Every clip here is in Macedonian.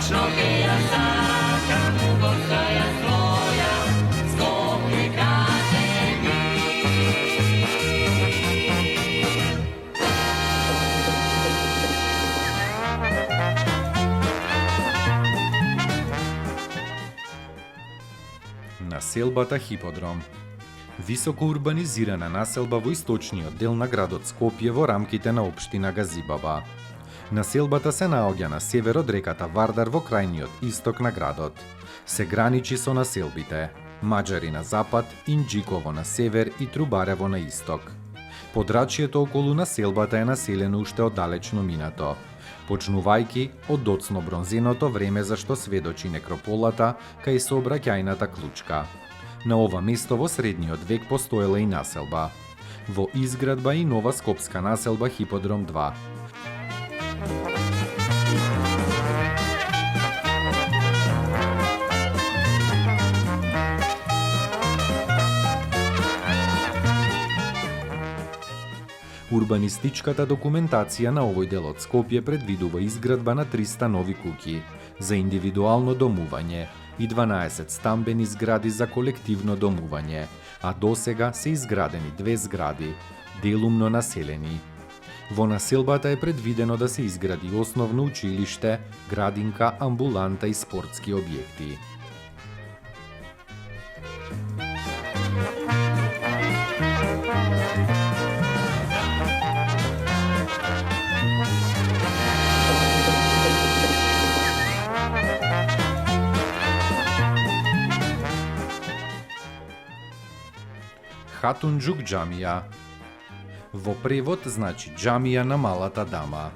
Večno ke ja sakam, postaja svoja, Skopje kaže mi. Населбата Хиподром. Високо урбанизирана населба во источниот дел на градот Скопје во рамките на општина Газибаба. Населбата се наоѓа на север од реката Вардар во крајниот исток на градот. Се граничи со населбите Маџари на запад, Инџиково на север и Трубарево на исток. Подрачјето околу населбата е населено уште од далечно минато, почнувајќи од доцно бронзеното време за што сведочи некрополата кај сообраќајната клучка. На ова место во средниот век постоела и населба. Во изградба и нова скопска населба Хиподром 2. Урбанистичката документација на овој дел од Скопје предвидува изградба на 300 нови куќи за индивидуално домување и 12 стамбени згради за колективно домување, а досега се изградени 2 згради, делумно населени. Во населбата е предвидено да се изгради основно училиште, градинка, амбуланта и спортски објекти. Хатунџук џамија. Во превод значи џамија на малата дама.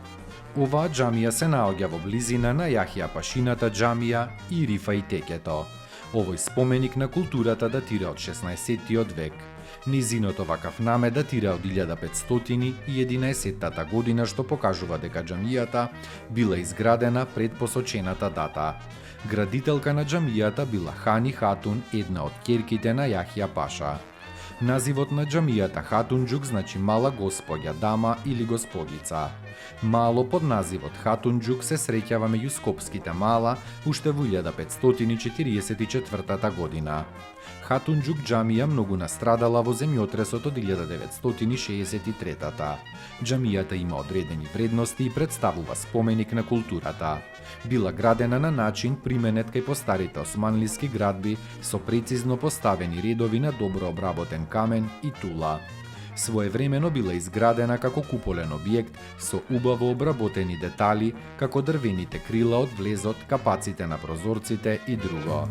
Оваа џамија се наоѓа во близина на Јахја Пашината џамија и Рифа и Текето. Овој споменик на културата датира од 16-тиот век. Низиното вакав наме датира од 1511 година, што покажува дека џамијата била изградена пред посочената дата. Градителка на џамијата била Хани Хатун, една од ќерките на Јахја Паша. Називот на џамијата Хатунџук значи мала господја, дама или господица. Мало под називот Хатунџук се среќава меѓу скопските мала уште во 1544 година. Хатунџук џамија многу настрадала во земјотресот од 1963. Џамијата има одредени вредности и представува споменик на културата. Била градена на начин применет кај постарите османлиски градби со прецизно поставени редови на добро обработен камен и тула. Своевремено била изградена како куполен објект со убаво обработени детали, како дрвените крила од влезот, капаците на прозорците и друго.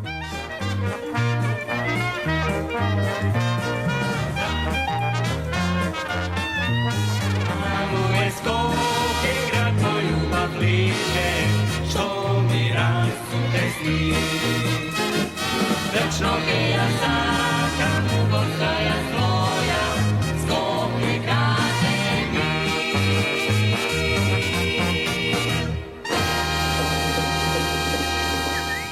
Večno ke ja